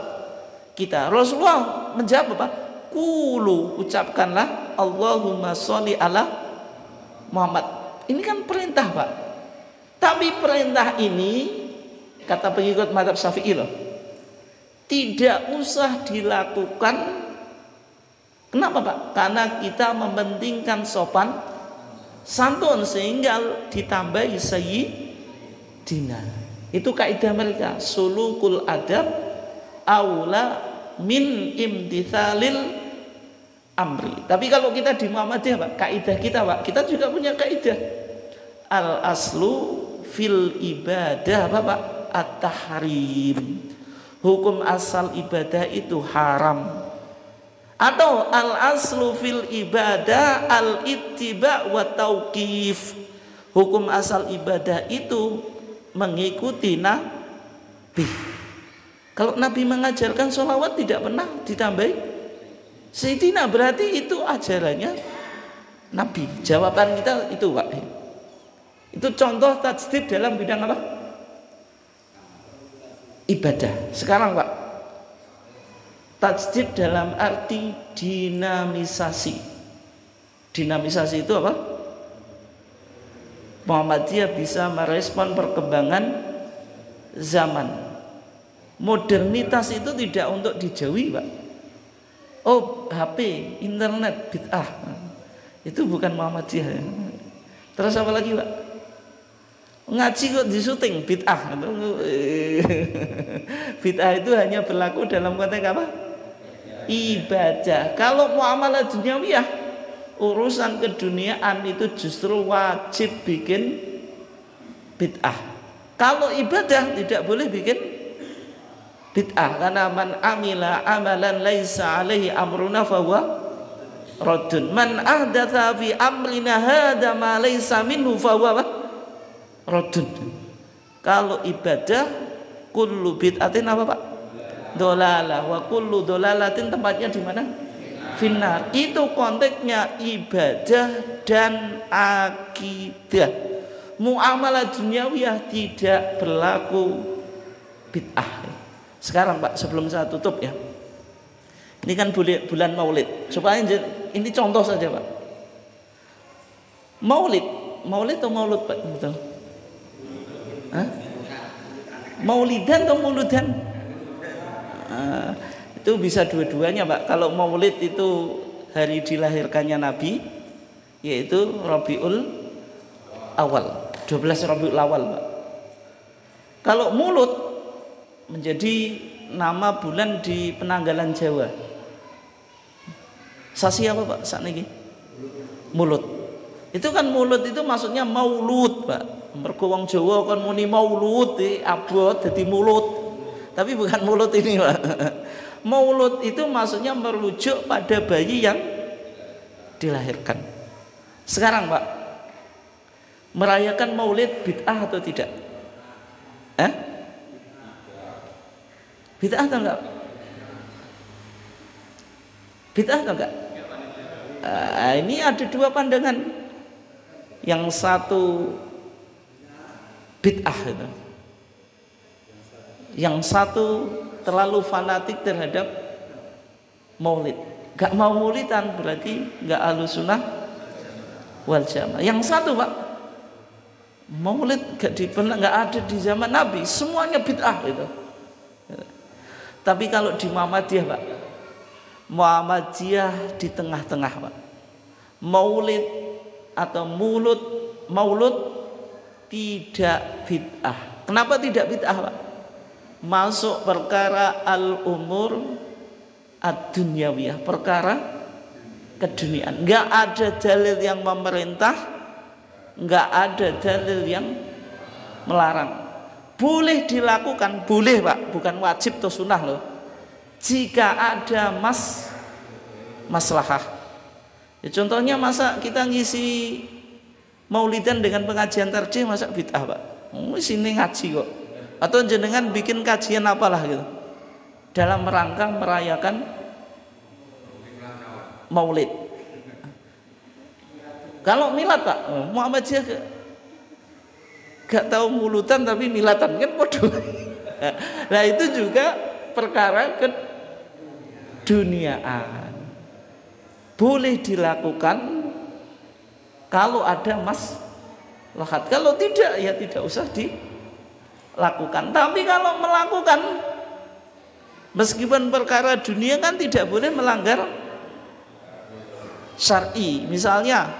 kita. Rasulullah menjawab apa? Qulu, ucapkanlah Allahumma sholli ala Muhammad. Ini kan perintah Pak. Tapi perintah ini kata pengikut mazhab Syafi'i loh, tidak usah dilakukan. Kenapa Pak? Karena kita mementingkan sopan santun sehingga ditambahi sayyidina. Itu kaidah mereka, sulukul adab aula min imtithalil amri. Tapi kalau kita di Muhammadiyah Pak, kaidah kita Pak, kita juga punya kaidah. Al aslu fil ibadah apa Pak? At-tahrim. Hukum asal ibadah itu haram. Atau al aslu fil ibadah al ittiba wa tauqif. Hukum asal ibadah itu mengikuti Nabi. Kalau Nabi mengajarkan sholawat tidak pernah ditambahi sayyidina, berarti itu ajarannya Nabi. Jawaban kita itu Pak. Itu contoh tajdid dalam bidang apa? Ibadah. Sekarang Pak, tajdid dalam arti dinamisasi. Dinamisasi itu apa? Muhammadiyah bisa merespon perkembangan zaman. Modernitas itu tidak untuk dijauhi Pak. Oh, HP, internet, bid'ah. Itu bukan Muhammadiyah. Terus apa lagi Pak? Ngaji kok disuting, bid'ah. Bid'ah itu hanya berlaku dalam konteks apa? Ibadah. Kalau muamalah duniawiyah, urusan keduniaan itu justru wajib bikin bid'ah. Kalau ibadah tidak boleh bikin bid'ah, karena man amila amalan laisa alaihi amruna fahuwa raddun. Man ahdatsa fi amrina hadza ma laisa minhu fahuwa raddun. Kalau ibadah kullu bid'atin apa Pak? Dolalah. Wa kullu dolalatin tempatnya di mana? Finnar. Itu konteksnya ibadah dan akidah. Muamalah duniawiyah tidak berlaku bid'ah. Sekarang Pak, sebelum saya tutup ya, ini kan bulan Maulid, supaya ini contoh saja Pak. Maulid atau Maulud Pak? Betul. Hah? Maulidan atau Mauludan? Itu bisa dua-duanya Pak. Kalau Maulid itu hari dilahirkannya Nabi, yaitu Rabiul Awal, 12 Rabiul Awal Pak. Kalau Maulud menjadi nama bulan di penanggalan Jawa. Sasi apa Pak saat ini? Mulut. Itu kan mulut itu maksudnya maulud Pak. Mergo wong Jawa kan muni maulud abot jadi mulut. Tapi bukan mulut ini Pak. Maulud itu maksudnya merujuk pada bayi yang dilahirkan. Sekarang Pak, merayakan Maulid bid'ah atau tidak? Bid'ah atau enggak? Bid'ah atau enggak? Ini ada dua pandangan. Yang satu bid'ah itu. Yang satu terlalu fanatik terhadap Maulid. Enggak mau maulidan berarti enggak ahlussunnah wal jamaah. Yang satu Pak, Maulid enggak ada di zaman Nabi, semuanya bid'ah itu. Tapi kalau di Muhammadiyah Pak, Muhammadiyah di tengah-tengah Pak. Maulid atau maulud tidak bid'ah. Kenapa tidak bid'ah Pak? Masuk perkara al-umur ad-dunyawiyah, perkara keduniaan. Enggak ada dalil yang memerintah, enggak ada dalil yang melarang. Boleh dilakukan, boleh Pak, bukan wajib atau sunnah loh. Jika ada maslahah. Ya, contohnya masa kita ngisi maulidan dengan pengajian tarjih masa bid'ah Pak? Sini ngaji kok. Atau jenengan bikin kajian apalah gitu. Dalam rangka merayakan Maulid. Kalau milad Pak, Muhammadiyah gak tahu mulutan tapi milatan kan bodoh. Nah itu juga perkara keduniaan. Boleh dilakukan kalau ada maslahat. Kalau tidak ya tidak usah dilakukan. Tapi kalau melakukan meskipun perkara dunia kan tidak boleh melanggar syar'i. Misalnya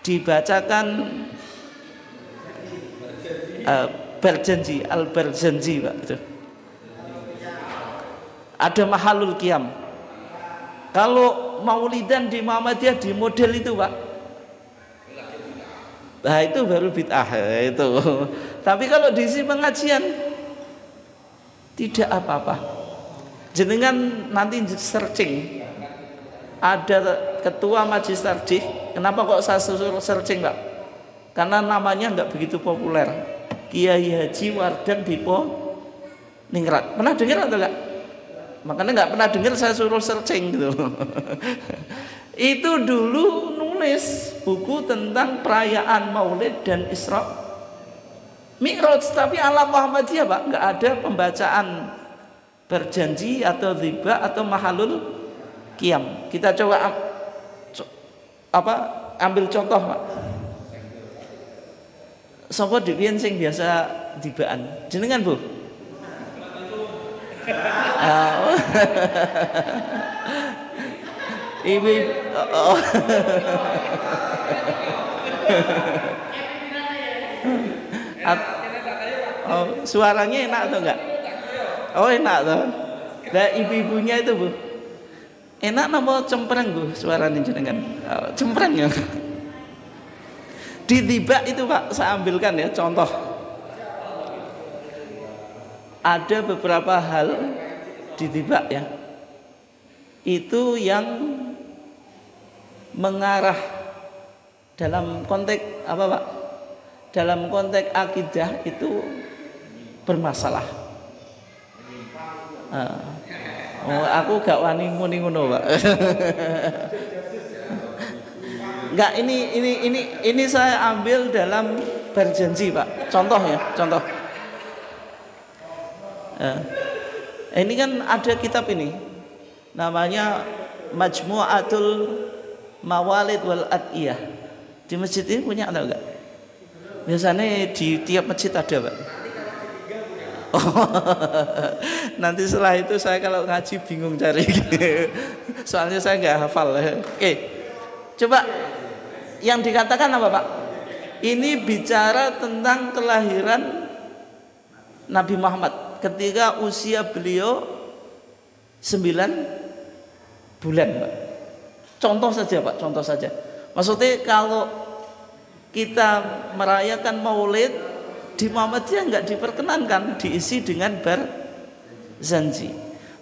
dibacakan al-Barzanji Pak itu. Ada mahalul qiyam. Kalau maulidan di Muhammadiyah di model itu Pak, nah itu baru bid'ah itu. Tapi kalau diisi pengajian tidak apa-apa. Jenengan nanti searching, ada ketua majelis tarjih. Kenapa kok saya suruh searching Pak? Karena namanya nggak begitu populer. Kiai Haji Wardan Dipo Ningrat. Pernah dengar atau enggak? Makanya nggak pernah dengar saya suruh searching gitu. Itu dulu nulis buku tentang perayaan Maulid dan Isra Mi'raj, tapi ala Muhammadiyah Pak nggak ada pembacaan berjanji atau riba atau mahalul qiyam. Kita coba ambil contoh Pak. Sapa dhewean sing biasa dibaan? Jenengan Bu? Ibu suaranya enak atau enggak? Oh enak toh. Lah ibu-ibunya itu Bu. Enak nama cempreng Bu suaranya jenengan. Cempreng ya. Di tiba itu Pak, saya ambilkan ya contoh. Ada beberapa hal di tiba ya. Itu yang mengarah dalam konteks apa Pak? Dalam konteks akidah itu bermasalah. Aku gak wani muni ngono Pak. Enggak, ini saya ambil dalam berjanji Pak. Contoh ya, contoh. Ini kan ada kitab ini namanya Majmu'atul Mawalid wal Adiyah. Di masjid ini punya atau enggak? Biasanya di tiap masjid ada Pak. Nanti setelah itu saya kalau ngaji bingung cari. Soalnya saya enggak hafal. Oke. Coba yang dikatakan apa Pak? Ini bicara tentang kelahiran Nabi Muhammad ketika usia beliau 9 bulan Pak. Contoh saja Pak, contoh saja. Maksudnya kalau kita merayakan Maulid di Muhammadiyah enggak diperkenankan diisi dengan berjanji.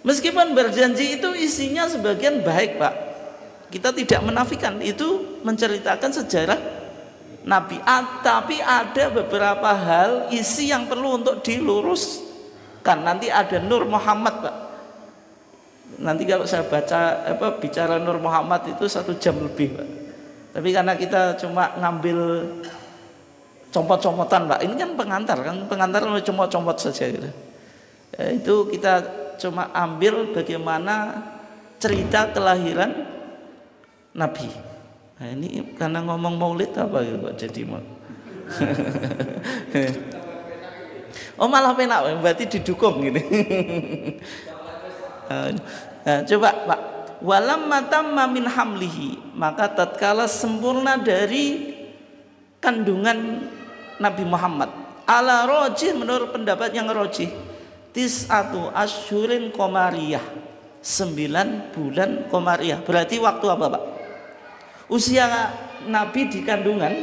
Meskipun berjanji itu isinya sebagian baik Pak. Kita tidak menafikan itu menceritakan sejarah Nabi, tapi ada beberapa hal isi yang perlu untuk diluruskan. Nanti ada Nur Muhammad Pak. Nanti kalau saya baca bicara Nur Muhammad itu 1 jam lebih Pak. Tapi karena kita cuma ngambil compot-compotan Pak. Ini kan pengantar cuma compot saja gitu. Itu kita cuma ambil bagaimana cerita kelahiran Nabi. Nah, ini karena ngomong Maulid apa gitu Pak jadi mau. Oh malah penak berarti didukung gini. Nah, coba Pak. Walam matamma min hamlihi, maka tatkala sempurna dari kandungan Nabi Muhammad. Ala rojih, menurut pendapat yang rojih, tis'atu asyhurin qamariyah, 9 bulan qamariyah. Berarti waktu apa Pak? Usia Nabi di kandungan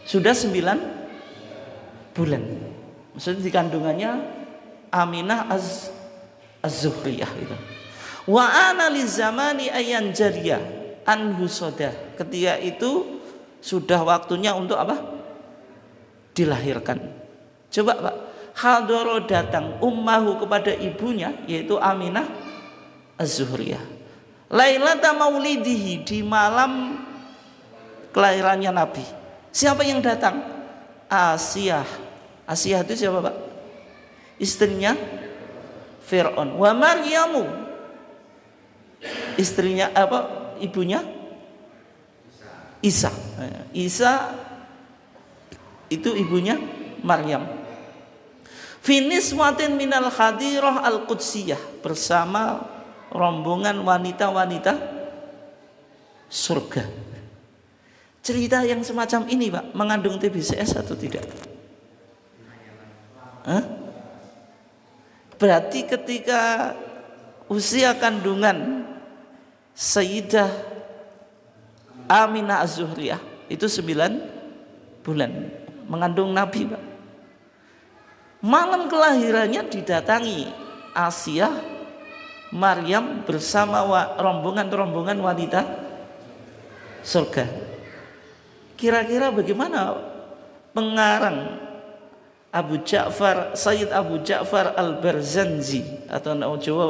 sudah 9 bulan. Maksudnya di kandungannya Aminah Az-Zuhriyah gitu. Wa ana li zamani ayan jariyah anhu sodah. Ketika itu sudah waktunya untuk apa? Dilahirkan. Coba Pak, hadoro datang ummahu kepada ibunya yaitu Aminah Az-Zuhriyah. Lailata maulidihi, di malam kelahirannya Nabi. Siapa yang datang? Asiyah. Asiyah itu siapa Pak? Istrinya Fir'aun. Wa Maryamu, istrinya apa? Ibunya Isa. Isa itu ibunya Maryam. Finiswatin minal hadirah al-qudsiyah, bersama rombongan wanita-wanita surga. Cerita yang semacam ini Pak mengandung TBCS atau tidak? Berarti ketika usia kandungan Sayyidah Aminah Az-Zuhriyah itu 9 bulan mengandung Nabi Pak. Malam kelahirannya didatangi Asiyah, Maryam bersama rombongan-rombongan wanita surga. Kira-kira bagaimana pengarang Sayyid Abu Ja'far Al-Barzanji atau Jawa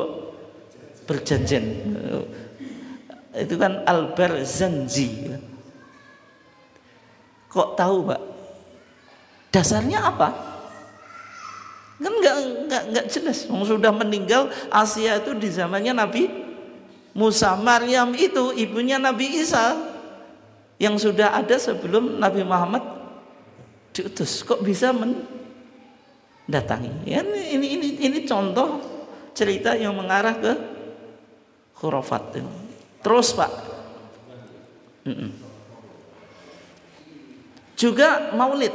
Berjanjen itu kan Al-Barzanji. Kok tahu Pak? Dasarnya apa? Kan nggak jelas. Sudah meninggal Asia itu di zamannya Nabi Musa. Maryam itu ibunya Nabi Isa yang sudah ada sebelum Nabi Muhammad diutus. Kok bisa mendatangi? Ya, ini contoh cerita yang mengarah ke khurafat. Terus Pak, juga maulid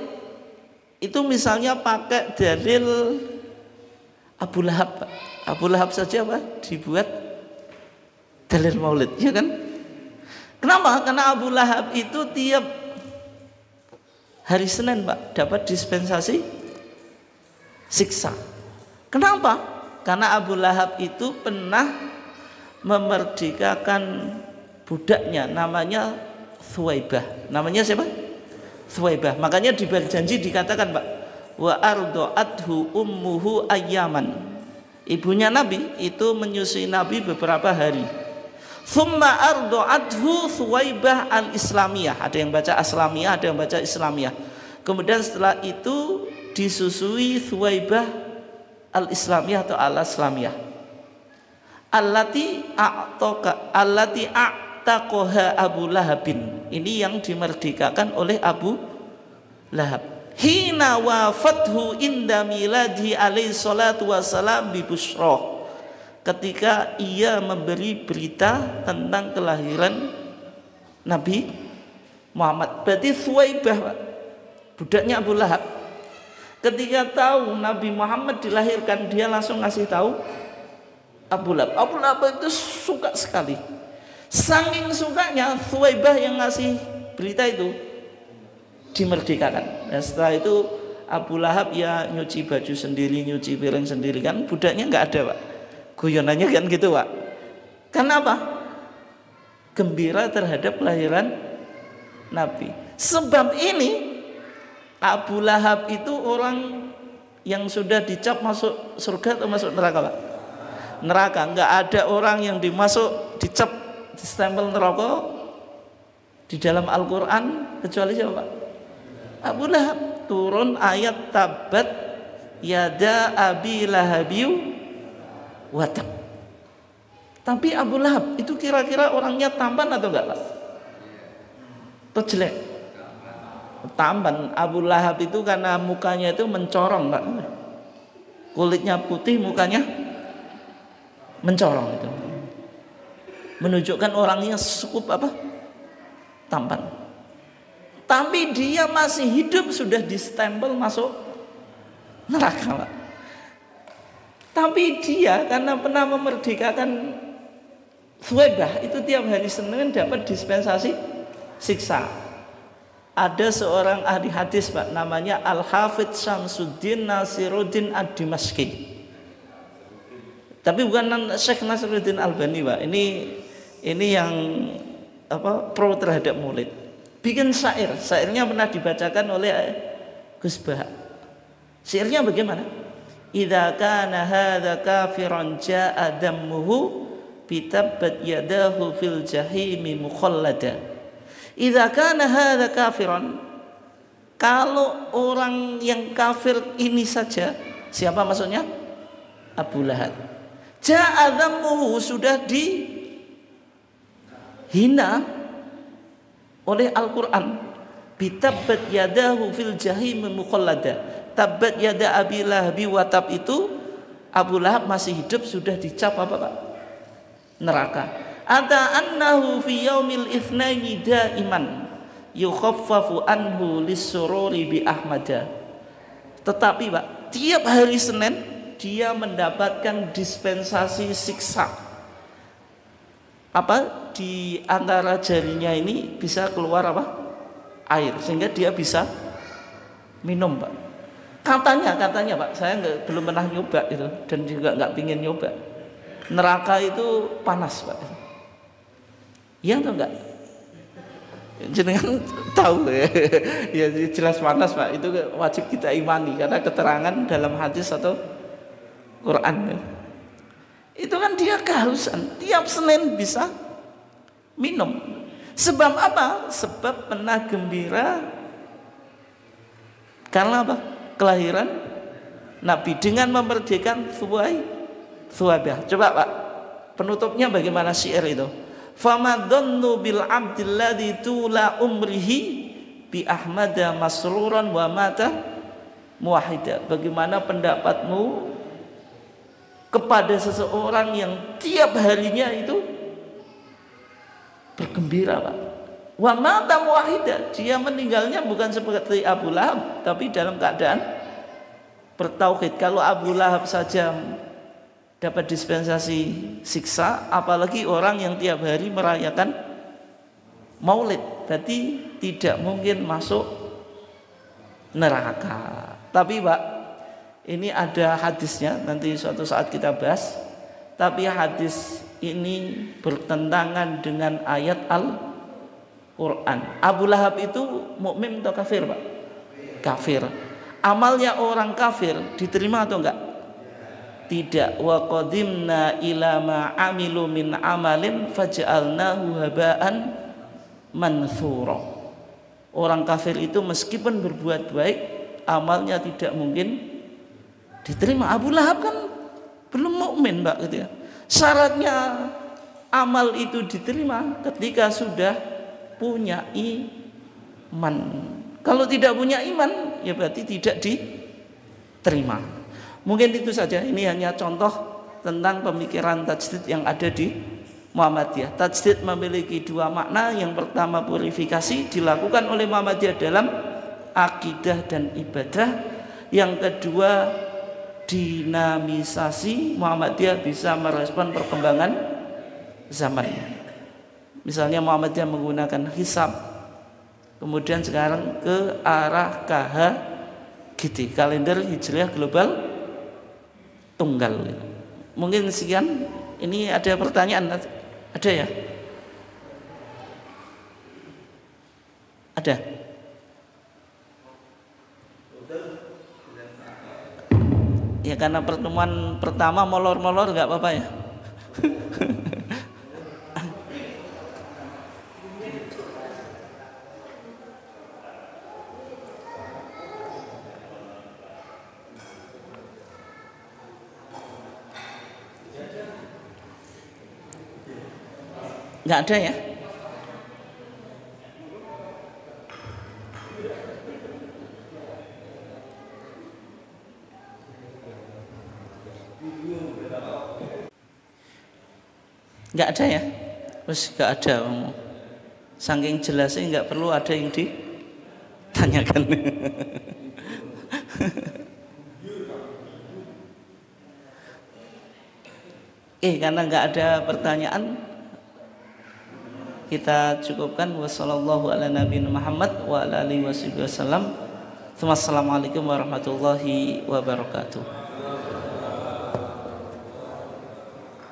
itu misalnya pakai dalil Abu Lahab Pak. Abu Lahab saja Pak dibuat dalil maulid, ya kan? Kenapa? Karena Abu Lahab itu tiap hari Senin Pak dapat dispensasi siksa. Kenapa? Karena Abu Lahab itu pernah memerdekakan budaknya, namanya Thuwaibah. Namanya siapa? Thuwaibah. Makanya di berjanji dikatakan Pak, wa ardo'athu ummuhu ayyaman. Ibunya Nabi itu menyusui Nabi beberapa hari. Thumma ardo'athu Thuwaibah al-Islamiyah. Ada yang baca Aslamiyah, ada yang baca Islamiyah. Kemudian setelah itu disusui Thuwaibah al-Islamiyah atau al-Islamiyah. Allati a'taqaha Abu Lahabin. Ini yang dimerdekakan oleh Abu Lahab. Hina wafathu inda miladi alaihi salatu wassalam bi busyra. Ketika ia memberi berita tentang kelahiran Nabi Muhammad. Berarti Thuwaibah budaknya Abu Lahab. Ketika tahu Nabi Muhammad dilahirkan, dia langsung ngasih tahu Abu Lahab. Abu Lahab itu suka sekali. Saking sukanya, Thuwaibah yang ngasih berita itu dimerdekakan. Nah, setelah itu Abu Lahab ya nyuci baju sendiri, nyuci piring sendiri, kan budaknya nggak ada Pak. Guyonannya kan gitu Pak. Kenapa? Gembira terhadap kelahiran Nabi. Sebab ini Abu Lahab itu orang yang sudah dicap masuk surga atau masuk neraka Pak? Neraka. Nggak ada orang yang dicap di stempel neraka di dalam Al-Quran kecuali siapa Pak? Abu Lahab. Turun ayat tabat yada abi lahabiu watab. Tapi Abu Lahab itu kira-kira orangnya tampan atau enggak Pak? Atau jelek? Tampan. Abu Lahab itu karena mukanya itu mencorong Pak. Kulitnya putih, mukanya mencorong itu. Menunjukkan orangnya cukup apa? Tampan. Tapi dia masih hidup sudah distempel masuk neraka Pak. Tapi dia karena pernah memerdekakan Thuwaibah itu tiap hari Senin dapat dispensasi siksa. Ada seorang ahli hadis Pak, namanya Al-Hafidz Syamsuddin Nasiruddin Ad-Dimashqi. Tapi bukan Syekh Nasiruddin Albani Pak. Ini yang pro terhadap maulid. Bikin syair. Syairnya pernah dibacakan oleh Gus Bah. Syairnya bagaimana? Idza kana hadza kafiran jaa dammuhu bitabbat yadahu fil jahimi mukhallada. Idza kana hadza kafiran, kalau orang yang kafir ini saja, siapa maksudnya? Abu Lahab. Jaa dammuhu, sudah dihina oleh Al-Quran. Bitabbat yadahu fil jahimi mukhallada. Tabat yada abi lahabi watab itu Abu Lahab masih hidup sudah dicap apa Pak? Neraka. Ata annahu fi yaumil itsnaini daiman yukhaffafu anhu lisururi bi ahmada. Tetapi Pak, tiap hari Senin dia mendapatkan dispensasi siksa. Apa? Di antara jarinya ini bisa keluar apa? Air, sehingga dia bisa minum Pak. Katanya Pak, saya belum pernah nyoba itu dan juga nggak pingin nyoba. Neraka itu panas Pak. Iya atau enggak? Jenengan tahu ya jelas panas Pak. Itu wajib kita imani karena keterangan dalam hadis atau Quran. Itu kan dia kehausan. Tiap Senin bisa minum. Sebab apa? Sebab pernah gembira karena apa? Kelahiran Nabi dengan memerdekakan Thuwaibah. Coba Pak, penutupnya bagaimana syair itu? Famadhannu bil abdil ladzi tula umrihi bi ahmada masruran wa mata muwahhida. Bagaimana pendapatmu kepada seseorang yang tiap harinya itu bergembira, Pak? Wa mata muwahhida, dia meninggalnya bukan seperti Abu Lahab tapi dalam keadaan bertauhid. Kalau Abu Lahab saja dapat dispensasi siksa, apalagi orang yang tiap hari merayakan maulid, berarti tidak mungkin masuk neraka. Tapi Pak, ini ada hadisnya, nanti suatu saat kita bahas. Tapi hadis ini bertentangan dengan ayat Al-Quran. Abu Lahab itu mukmin atau kafir, Pak? Kafir. Amalnya orang kafir diterima atau enggak? Tidak. Wa qadimna ila ma amilu min amalin faj'alnahu haba'an manthura. Orang kafir itu meskipun berbuat baik, amalnya tidak mungkin diterima. Abu Lahab kan belum mukmin, Mbak, gitu ya. Syaratnya amal itu diterima ketika sudah punya iman. Kalau tidak punya iman, ya berarti tidak diterima. Mungkin itu saja. Ini hanya contoh tentang pemikiran tajdid yang ada di Muhammadiyah. Tajdid memiliki dua makna. Yang pertama purifikasi, dilakukan oleh Muhammadiyah dalam akidah dan ibadah. Yang kedua dinamisasi, Muhammadiyah bisa merespon perkembangan zaman. Misalnya Muhammadiyah menggunakan hisab, kemudian sekarang ke arah KHGT, kalender hijriah global tunggal. Mungkin sekian. Ini ada pertanyaan? Ada ya? Ada? Ya karena pertemuan pertama molor-molor nggak apa-apa ya. Nggak ada ya? Nggak ada ya? Terus nggak ada. Saking jelasnya nggak perlu ada yang ditanyakan. Karena nggak ada pertanyaan, kita cukupkan. Wassallallahu ala nabiyina Muhammad wa ala alihi wasallam. Assalamualaikum warahmatullahi wabarakatuh.